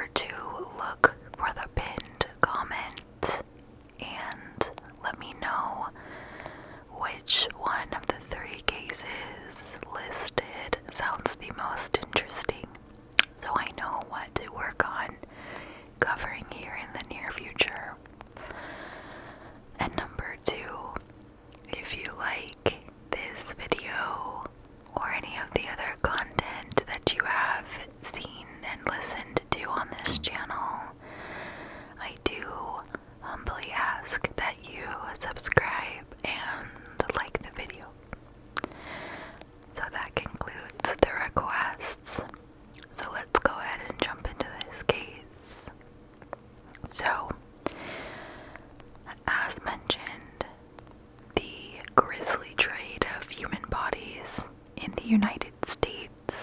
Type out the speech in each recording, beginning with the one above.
sure to look for the pinned comment and let me know which one of the 3 cases listed sounds the most interesting, so I know what to work on covering here in the near future. And number 2, if you like this video or any of the other content that you have seen and listened to on this channel, I do humbly ask that you subscribe and like the video. So that concludes the requests. So let's go ahead and jump into this case. So, as mentioned, the Grizzly trade of human bodies in the United States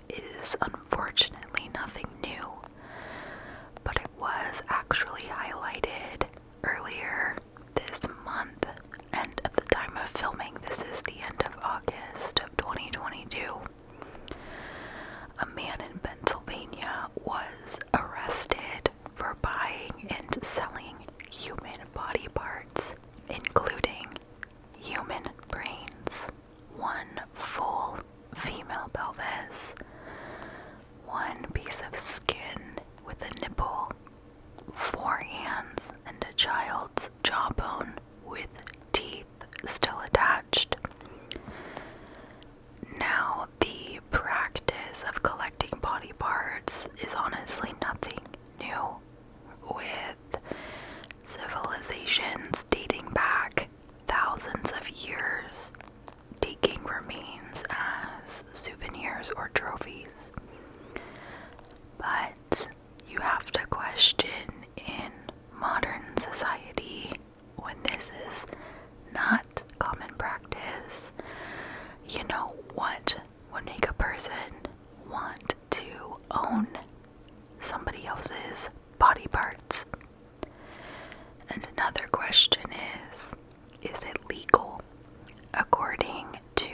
is unfortunately nothing new, but it was actually highlighted earlier this month, and at the time of filming, this is the end of August of 2022. A man in Pennsylvania was arrested for buying and selling human body parts, including human brains, 1 full female pelvis, 1 piece of skin with a nipple, 4 hands, and a child's jawbone with teeth still attached. Now, the practice of collecting body parts is honestly nothing new, with civilizations dating back thousands of years, taking remains as souvenirs or trophies. But you have to question, in modern society, when this is not common practice, you know what would make a person want to own somebody else's body parts? And another question is it legal? According to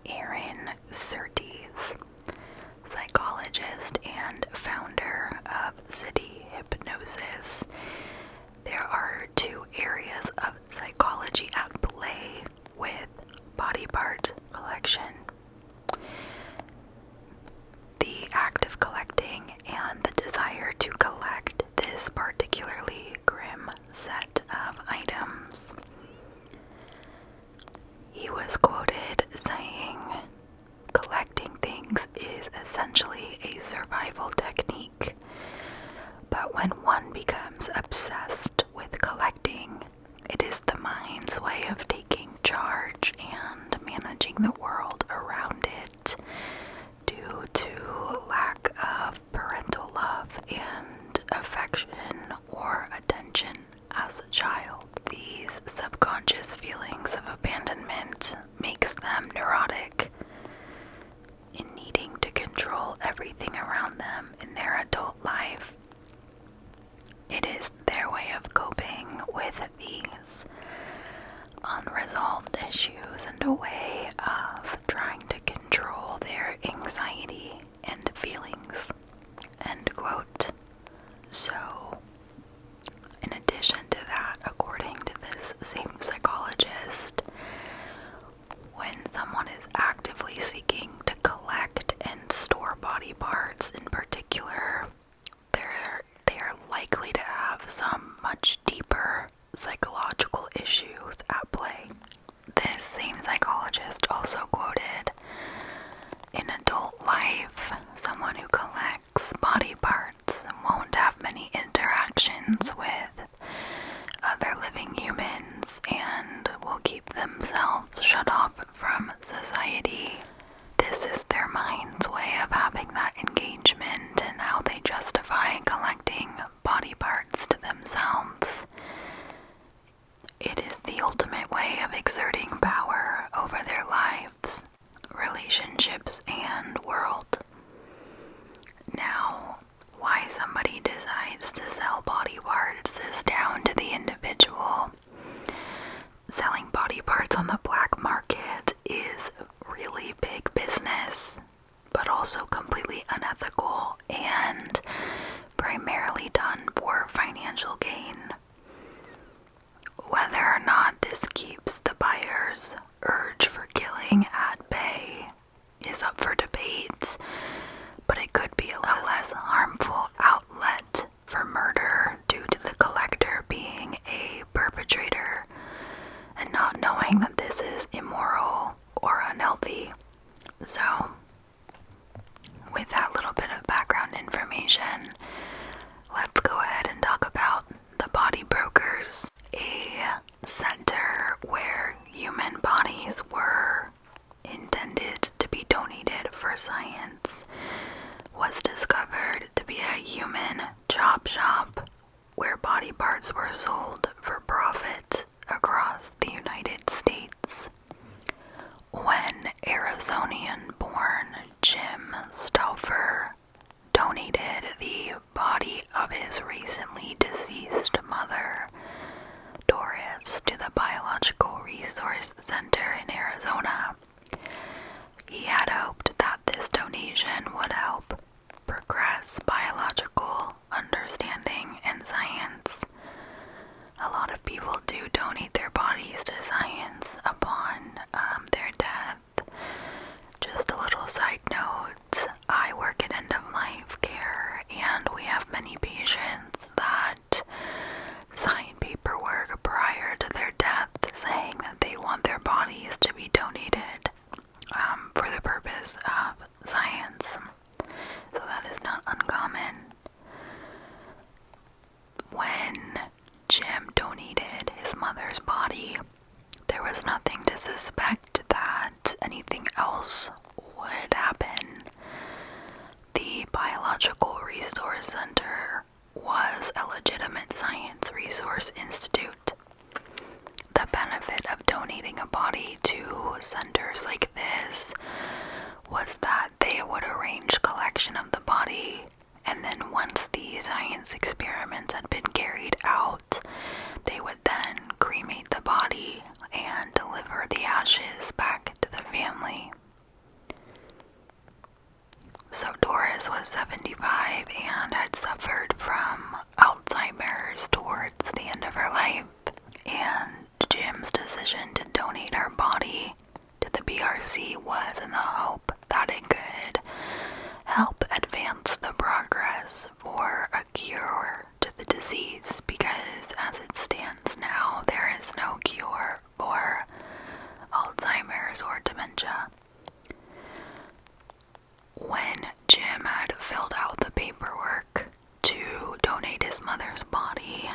Aaron Surtees, psychologist and founder of City Hypnosis, there are 2 areas of psychology at play with body part collection: the act of collecting and the desire to collect this particularly grim set of items. He was quoted saying, "Collecting things is essentially a survival technique, but when one becomes obsessed with collecting, it is the mind's way of taking charge and managing the world around it due to lack of parental love and affection or attention as a child. These subconscious feelings of abandonment makes them neurotic in needing to control everything around them in their adult life. It is their way of coping with these unresolved issues and a way of trying to control their anxiety and feelings." End quote. So, in addition to that, according to this same psychologist, when someone is actively seeking to collect and store body parts in particular, they are likely to have some much deeper psychological issues at play. This same psychologist also quoted, "In adult life, someone who collects body parts donation, let's go ahead and talk about the body brokers. A center where human bodies were intended to be donated for science was discovered to be a human chop shop where body parts were sold for profit across the United States. When Arizonian-born Jim Stauffer donated the body of his recently deceased mother, Doris, to the Biological Resource Center in Arizona, he had hoped that this donation would help progress biological understanding and science. A lot of people do donate their bodies to science upon their death. Just a little side note, I work in end-of-life care, and we have many patients that sign paperwork prior to their death saying that they want their bodies to be donated for the purpose of science. So that is not uncommon. When Jim donated his mother's body, there was nothing to suspect that anything else would happen. The Biological Resource Center was a legitimate science resource institute. The benefit of donating a body to centers like this was that they would arrange collection of the body, and then once the science experiments had been carried out, they would then cremate the body and deliver the ashes back to the family. So Doris was 75 and had suffered from Alzheimer's towards the end of her life, and Jim's decision to donate her body to the BRC was in the hope that it could help advance the progress for a cure to the disease, because as it stands now, there is no cure for Alzheimer's or dementia. When Jim had filled out the paperwork to donate his mother's body,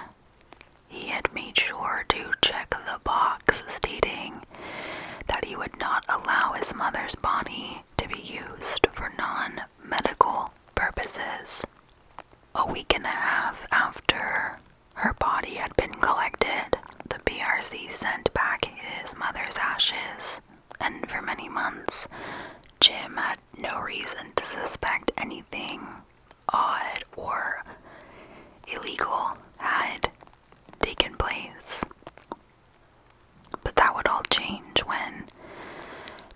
he had made sure to check the box stating that he would not allow his mother's body to be used for non-medical purposes. A week and a half after her body had been collected, the BRC sent back his mother's ashes, and for many months, Jim had no reason to suspect anything odd or illegal had taken place. But that would all change when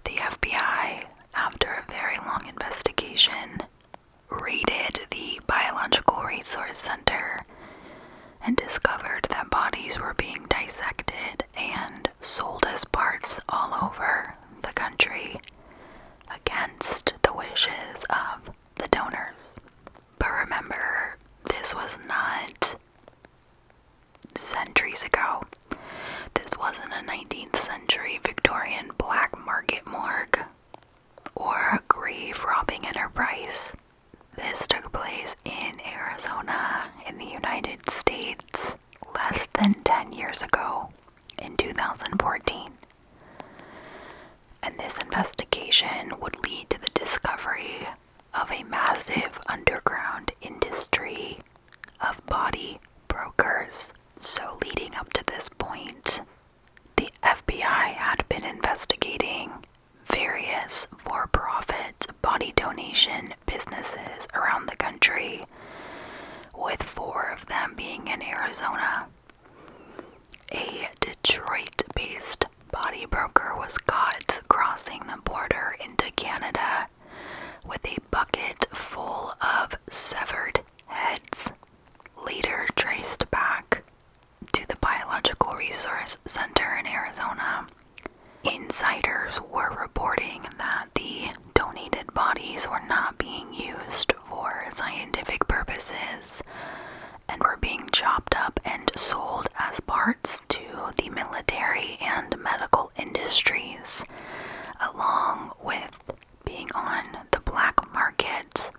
the FBI, after a very long investigation, raided the Biological Resource Center and discovered that bodies were being dissected and sold as parts all over the country against the wishes of the donors. But remember, this was not centuries ago. This wasn't a 19th century Victorian black market morgue or a grave robbing enterprise. This took place in Arizona in the United States less than 10 years ago, in 2014. And this investigation would lead to the discovery of a massive underground industry of body brokers. So leading up to this point, the FBI had been investigating various for-profit body donation businesses around the country, with 4 of them being in Arizona. A Detroit-based body broker was caught crossing the border into Canada with a bucket full of severed heads, later traced back to the Biological Resource Center in Arizona. Insiders were reporting that the donated bodies were not being used for scientific purposes and were being chopped up and sold as parts to the military and medical industries, along with being on the black market.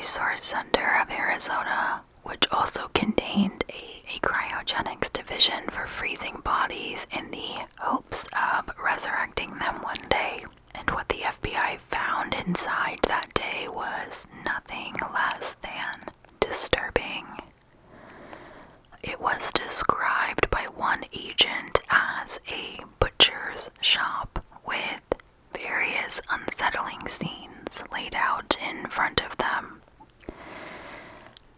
Resource Center of Arizona, which also contained a cryogenics division for freezing bodies in the hopes of resurrecting them one day. And what the FBI found inside that day was nothing less than disturbing. It was described by one agent as a butcher's shop with various unsettling scenes laid out in front of them.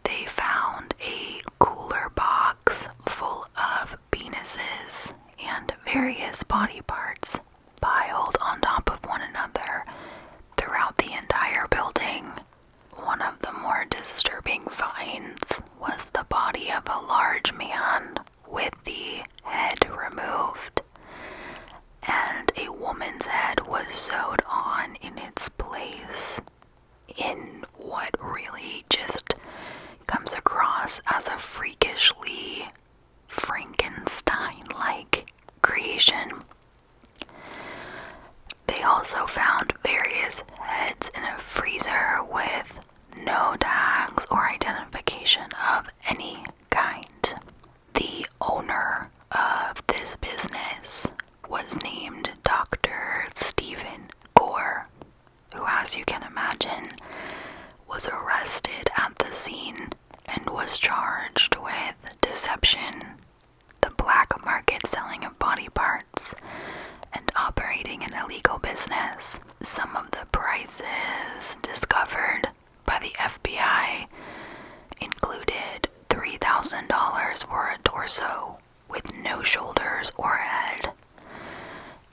They found a cooler box full of penises and various body parts piled on top of one another throughout the entire building. One of the more disturbing finds was the body of a large man with the head removed, and a woman's head was sewed on in its place in what really just comes across as a freakishly Frankenstein-like creation. They also found various heads in a freezer with no tags or identification of any kind. The owner of this business was named Dr. Stephen Gore, who, as you can imagine, was arrested at the scene and was charged with deception, the black market selling of body parts, and operating an illegal business. Some of the prices discovered by the FBI included $3,000 for a torso with no shoulders or head,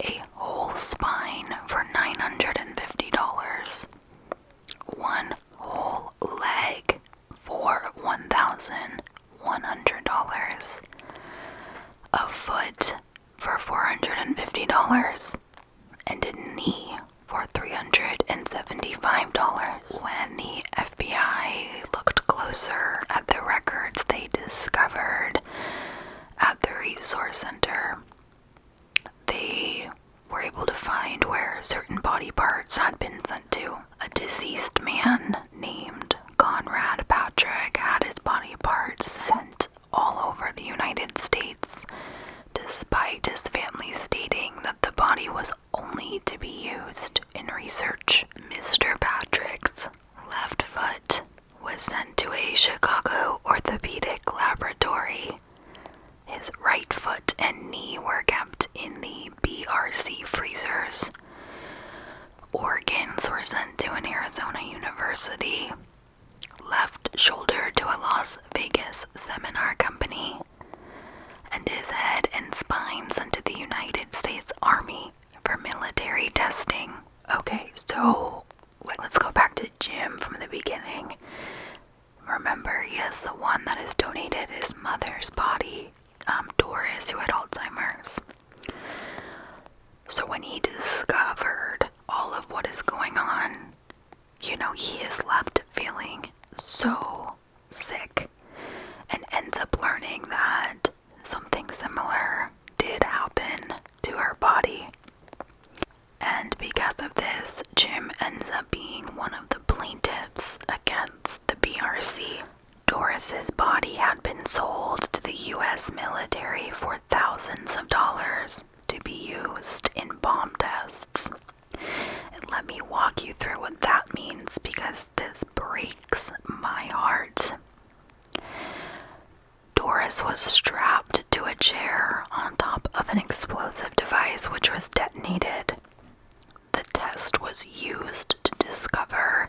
a whole spine for $950, one whole leg for $1,100, a foot for $450, and a knee for $375. When the FBI looked closer at the records they discovered at the Resource Center, they were able to find where certain body parts had been sent to. A deceased man named Conrad Patrick had his body parts sent all over the United States, despite his family stating that the body was only to be used in research. Mr. Patrick's left foot was sent to a Chicago orthopedic laboratory. His right foot and knee were kept in the BRC freezers. Organs were sent to an Arizona university. Left shoulder to a Las Vegas seminar company, and his head and spine sent to the United States Army for military testing. Okay, so let's go back to Jim from the beginning. Remember, he is the one that has donated his mother's body, Doris, who had Alzheimer's. So when he discovered all of what is going on, he is left feeling so sick, and ends up learning that something similar did happen to her body. And because of this, Jim ends up being one of the plaintiffs against the BRC. Doris's body had been sold to the US military for thousands of dollars to be used in bomb tests. And let me walk you through what that means, because this breaks my heart. Doris was strapped to a chair on top of an explosive device which was detonated. The test was used to discover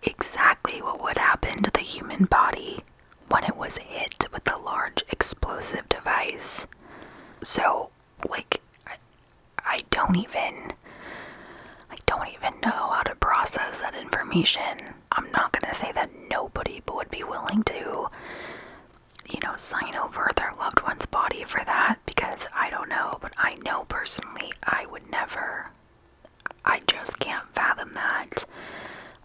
exactly what would happen to the human body when it was hit with a large explosive device. So, I don't even know how to process that information. I'm not gonna say that nobody would be willing to, sign over their loved one's body for that, because I don't know, but I know personally I would never. I just can't fathom that.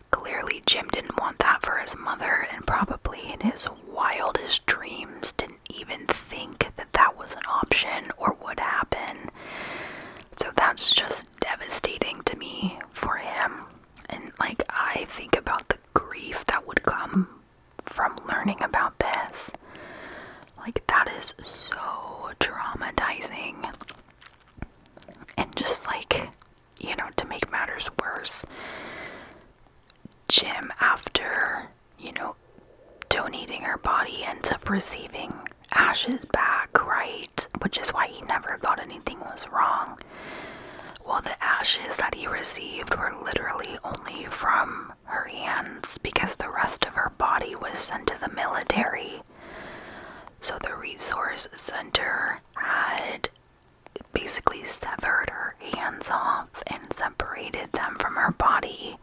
Clearly Jim didn't want that for his mother, and probably in his wildest dreams didn't even think that that was an option or would happen. So that's just devastating to me for him. And I think about the grief that would receiving ashes back, right? Which is why he never thought anything was wrong. Well, the ashes that he received were literally only from her hands because the rest of her body was sent to the military. So the resource center had basically severed her hands off and separated them from her body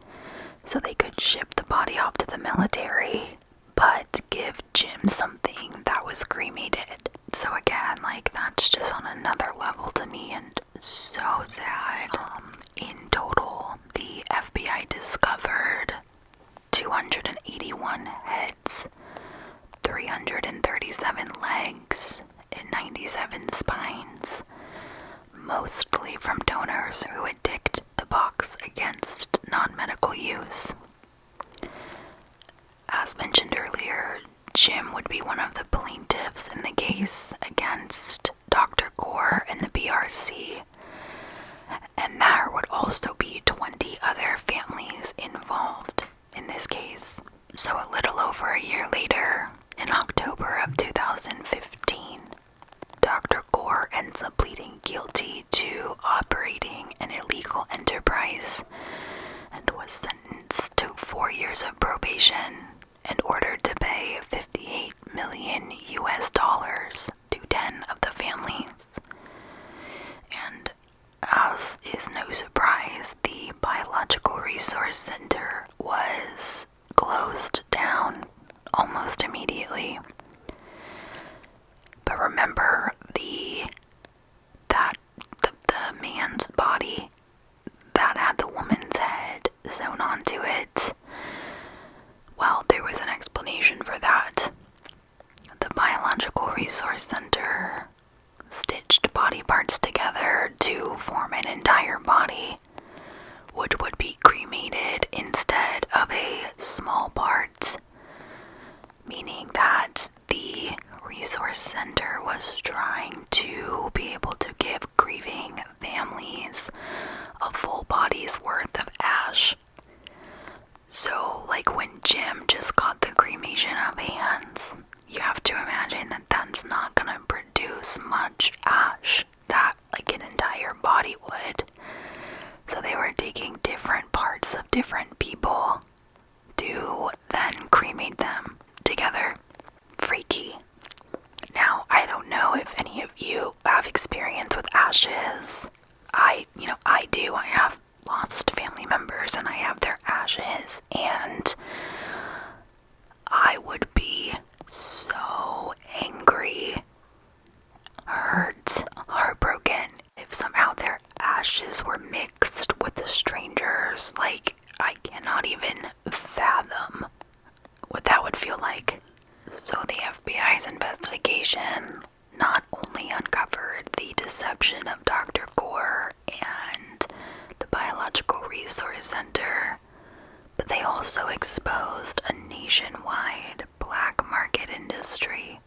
so they could ship the body off to the military, but give Jim something that was cremated. So again, like, that's just on another level to me and so sad. In total, the FBI discovered 281 heads, 337 legs, and 97 spines, mostly from donors who had ticked the box against non-medical use. As mentioned earlier, Jim would be one of the plaintiffs in the case against Dr. Gore and the BRC, and there would also be 20 other families involved in this case. So a little over a year later, in October of 2015, Dr. Gore ends up pleading guilty to operating an illegal enterprise and was sentenced to 4 years of probation and ordered to pay $58 million to 10 of the families. And as is no surprise, the Biological Resource Center was closed down almost immediately. But remember, the man's body that had the woman's head sewn onto it, well, there was an explanation for that. The Biological Resource Center stitched body parts together to form an entire body, which would be cremated instead of a small part, meaning that the Resource Center was trying to be able to give grieving families a full body's worth of ash. So, like, when Jim just got the cremation of hands, you have to imagine that that's not gonna produce much ash that, like, an entire body would. So they were taking different parts of different people to then cremate them together. Freaky. Now, I don't know if any of you have experience with ashes. I do. I have lost family members and I have their ashes, and I would be so angry, hurt, heartbroken if somehow their ashes were mixed with the strangers. Like, I cannot even fathom what that would feel like. So the FBI's investigation not only uncovered the deception of Dr. Gore and the Biological Resource Center, but they also exposed a nationwide black market industry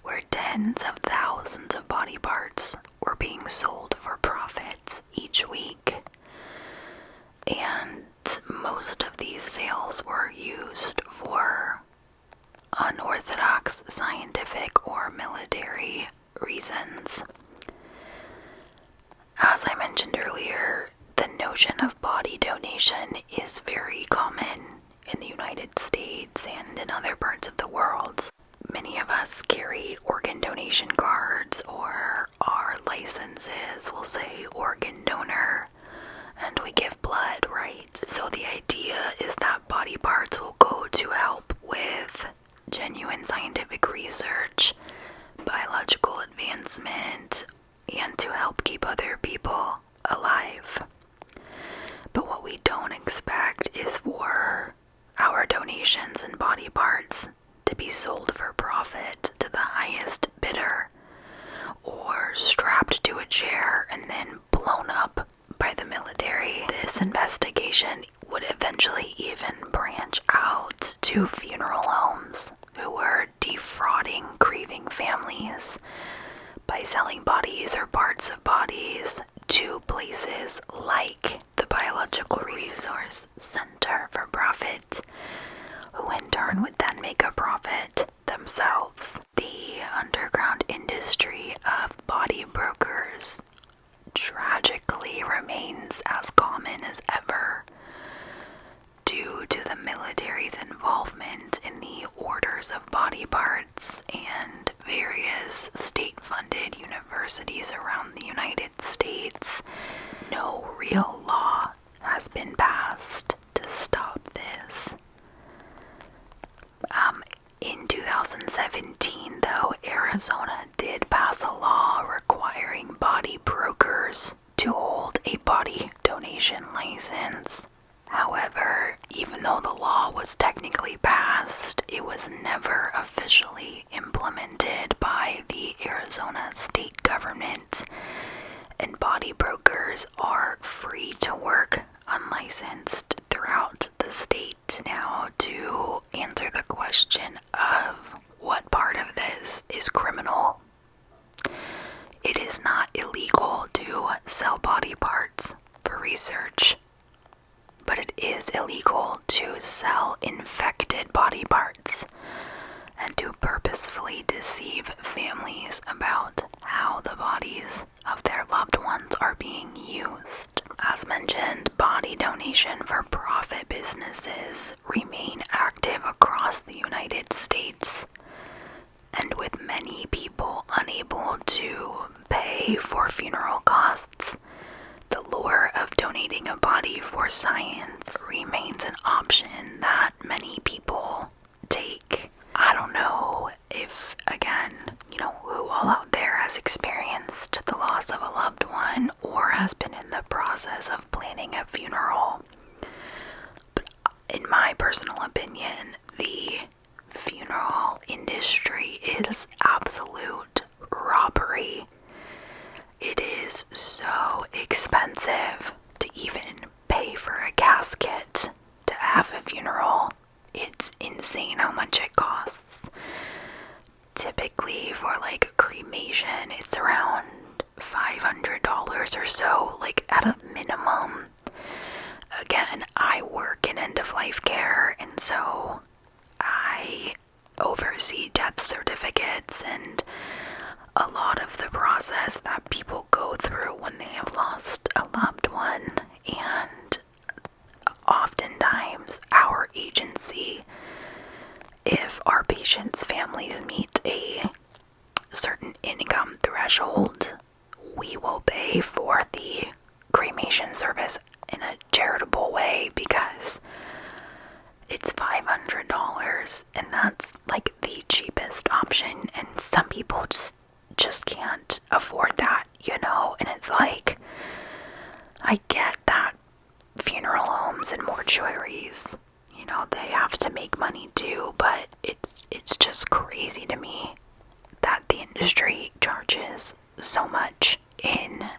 where tens of thousands of body parts were being sold for profit each week. And most of these sales were used for unorthodox scientific or military reasons. As I mentioned earlier, the notion of body donation is very common in the United States and in other parts of the world. Many of us carry organ donation cards, or our licenses will say organ donor, and we give blood, right? So the idea is that body parts will go to help with genuine scientific research, biological advancement, and to help keep other people alive. But what we don't expect is for our donations and body parts to be sold for profit to the highest bidder, or strapped to a chair and then blown up by the military. This investigation would eventually even branch out to funeral homes who were defrauding grieving families by selling bodies or parts of bodies to places like the Biological Resource Center for profit, who in turn would then make a profit themselves. is the underground industry of body brokers tragically remains as common as ever due to the military's involvement in the orders of body parts and various state-funded universities around the United States. No real law has been passed to stop this. In 2017, though, Arizona did pass a law requiring body brokers to hold a body donation license. However, even though the law was technically passed, it was never officially implemented by the Arizona state government, and body brokers are free to work unlicensed throughout the state. Now, to answer the question of what part of this is criminal, it is not illegal to sell body parts for research, but it is illegal to sell infected body parts and to purposefully deceive families about how the bodies of their loved ones are being used. As mentioned, body donation for profit businesses remain active across the United States, and with many people unable to pay for funeral costs, the lure of donating a body for science remains an option that many people take. I don't know if, again, who all out there has experienced the loss of a loved one or has been in the process of planning a funeral. But in my personal opinion, the funeral industry is absolute robbery. It is so expensive to even pay for a casket to have a funeral. It's insane how much it costs. Typically for like cremation, it's around $500 or so, like at a minimum. Again, I work in end-of-life care, and so I oversee death certificates and a lot of the process that people go through when they have lost a loved one. And oftentimes our agency, if our patients' families meet a certain income threshold, we will pay for the cremation service in a charitable way because it's $500, and that's like the cheapest option, and some people just can't afford that, and it's like, I get that funeral homes and mortuaries, they have to make money too, but it's just crazy to me that the industry charges so much. In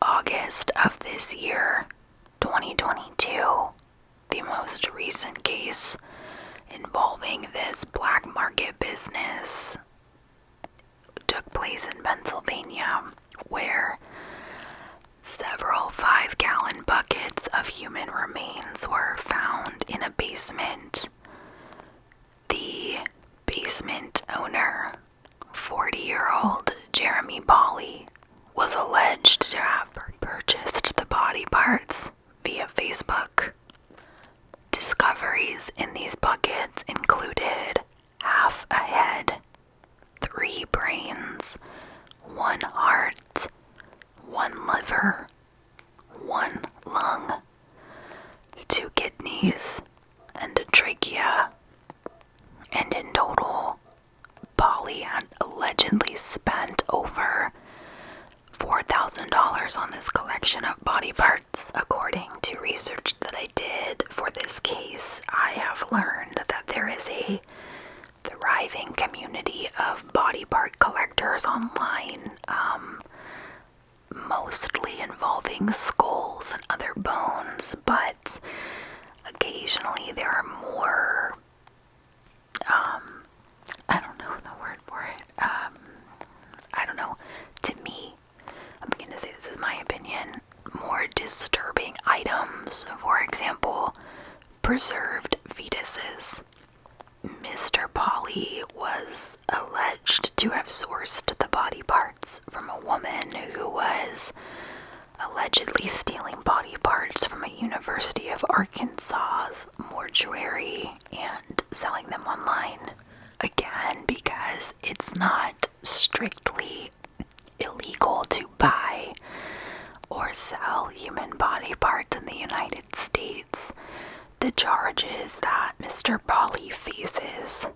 August of this year, 2022, the most recent case involving this black market business took place in Pennsylvania, where several 5-gallon buckets of human remains were found in a basement. The basement owner, 40-year-old Jeremy Pauley, was alleged to have purchased the body parts via Facebook. Discoveries in these buckets included half a head, 3 brains, 1 heart, 1 liver, 1 lung, 2 kidneys, and a trachea. And in total, Polly had allegedly spent over $4,000 on this collection of body parts. According to research that I did for this case, I have learned that there is a thriving community of body part collectors online, mostly involving skulls and other bones, but occasionally there are more, I don't know the word for it, I don't know, to me, I'm going to say this is my opinion, more disturbing items. For example, preserved fetuses. Mr. Polly was alleged to have sourced the body parts from a woman who was allegedly stealing body parts from a University of Arkansas's mortuary and selling them online. Again, because it's not strictly illegal to buy or sell human body parts in the United States, the charges that Mr. Polly faces,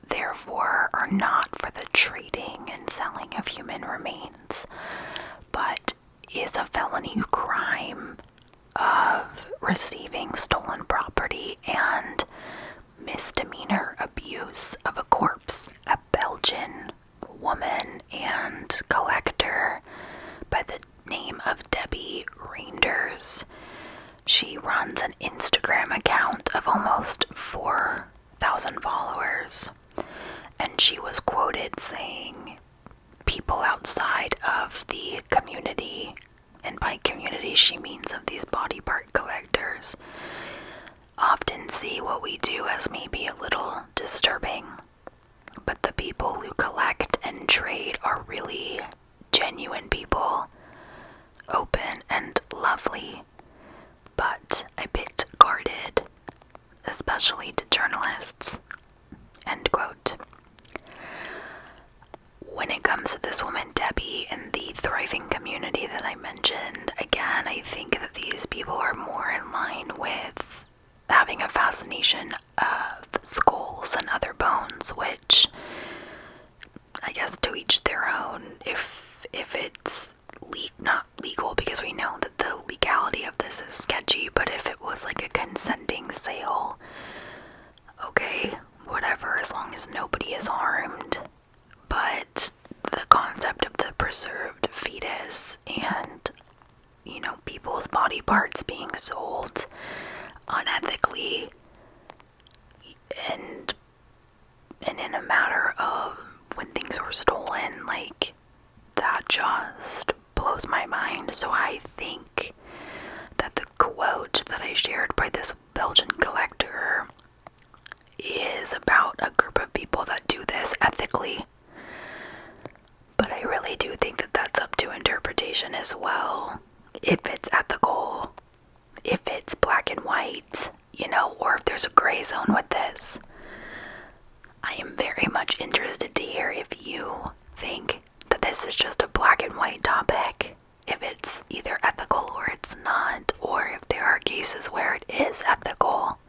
therefore, are not for the trading and selling of human remains, but is a felony crime of receiving stolen property and misdemeanor abuse of a corpse. A Belgian woman and collector by the name of Debbie Reinders. She runs an Instagram account of almost 4,000 followers, and she was quoted saying, "People outside of the community," and by community she means of these body part collectors, "often see what we do as maybe a little disturbing, but the people who collect and trade are really genuine people, open and lovely, but a bit guarded, especially to journalists." End quote. When it comes to this woman, Debbie, and the thriving community that I mentioned, again, I think that these people are more in line with having a fascination of skulls and other bones, which I guess to each their own. If it's not legal, because we know that the legality of this is sketchy, but if it was like a consenting sale, okay, whatever, as long as nobody is harmed. But the concept of the preserved fetus and, people's body parts being sold unethically and in a matter of when things were stolen, like, that just blows my mind. So I think that the quote that I shared by this Belgian collector is about a group of people that do this ethically. But I really do think that that's up to interpretation as well. If it's ethical, if it's black and white, or if there's a gray zone with this. I am very much interested to hear if you think that this is just a black and white topic, if it's either ethical or it's not, or if there are cases where it is ethical.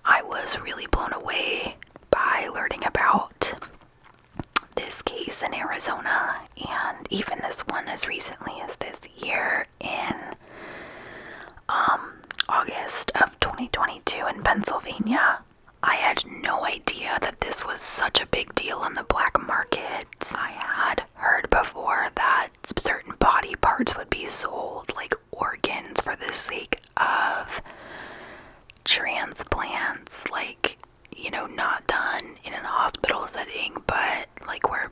I was really blown away by learning about this case in Arizona, and even this one as recently as this year in August of 2022 in Pennsylvania. I had no idea that this was such a big deal on the black market. I had heard before that certain body parts would be sold, like organs, for the sake of transplants, like, not done in a hospital setting, but like where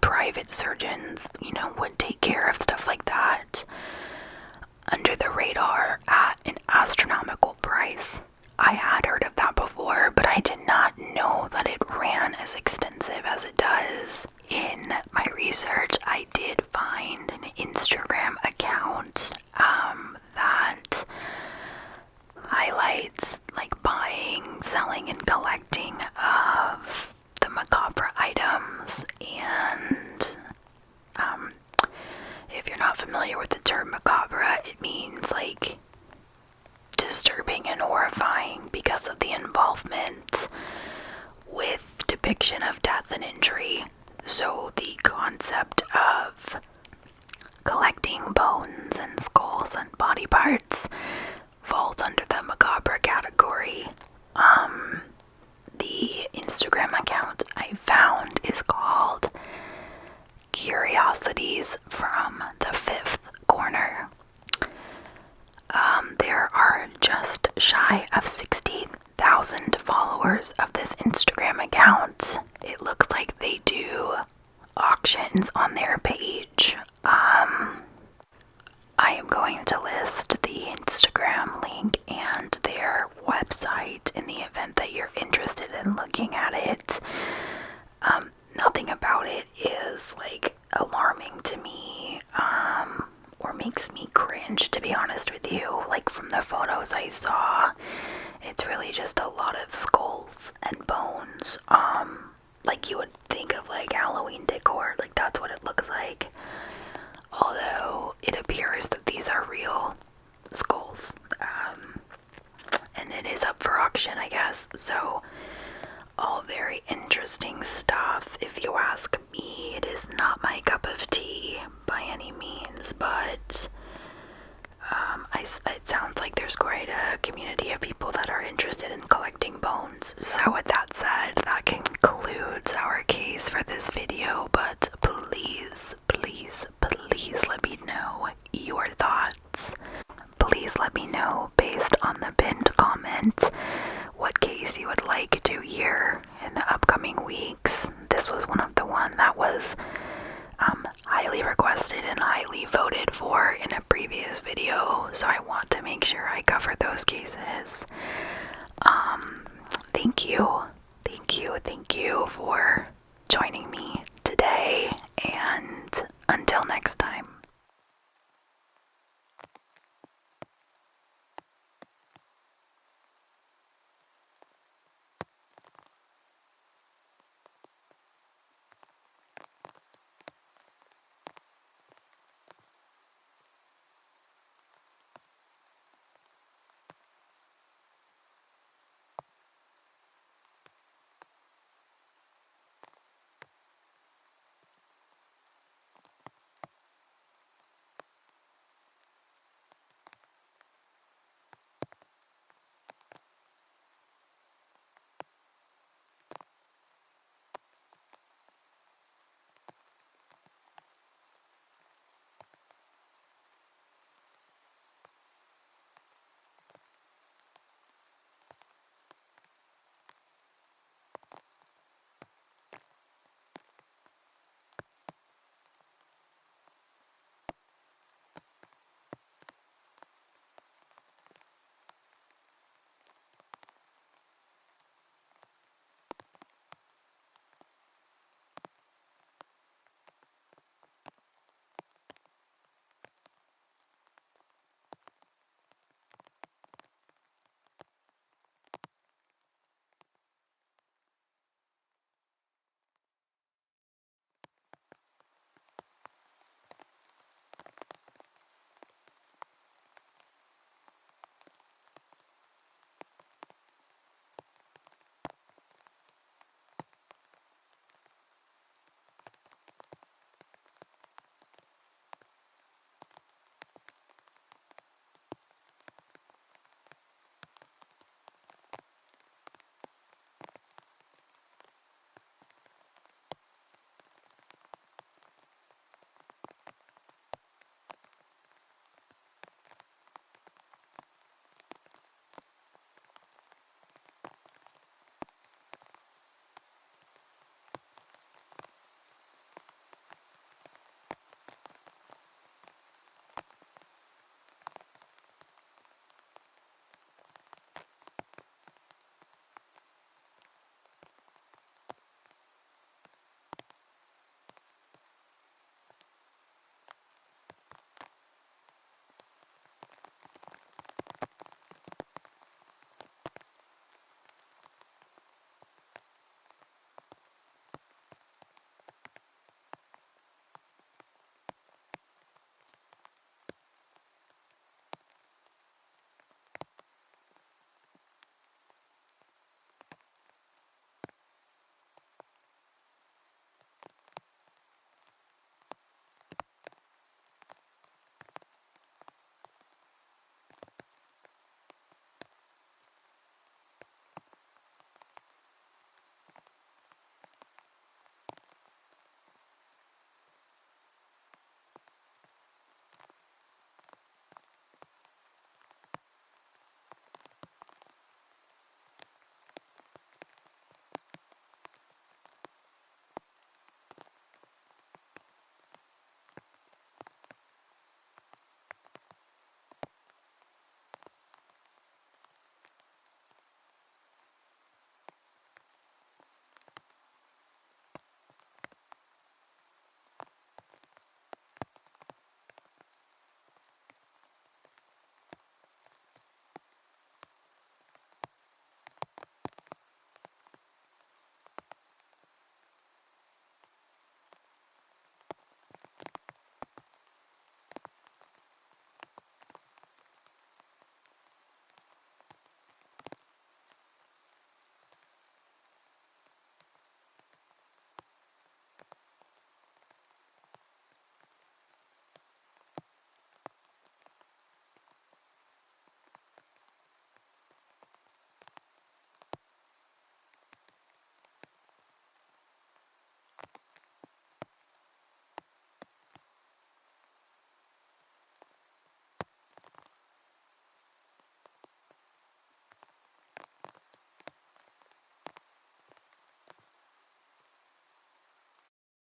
private surgeons, would take care of stuff like that under the radar at an astronomical price. I had heard of that before, but I did not know that it ran as extensive as it does. In my research, I did find an Instagram account that highlights like buying, selling, and collecting of the macabre items. And if you're not familiar with the term macabre, it means like disturbing and horrifying because of the involvement with depiction of death and injury. So the concept of collecting bones and skulls and body parts falls under the macabre category. The Instagram account I found is called Curiosities from the Fifth Corner. There are just shy of 60,000 followers of this Instagram account. It looks like they do auctions on their page. I am going to list the Instagram link and their website in the event that you're interested in looking at it. Now makes me cringe, to be honest with you. Like, from the photos I saw, it's really just a lot of skulls and bones. Like you would think of like Halloween decor, like that's what it looks like. Although it appears that these are real skulls. And it is up for auction, I guess. So, all very interesting stuff. If you ask me, it is not my cup of tea by any means, but it sounds like there's quite a community of people that are interested in collecting bones. So with that said, that concludes our case for this video, but please, please, please let me know your thoughts. Please let me know, based on the pinned comment, what case you would like to hear in the upcoming weeks. This was one of the one that was highly requested and highly voted for in a previous video, so I want to make sure I cover those cases. Thank you for joining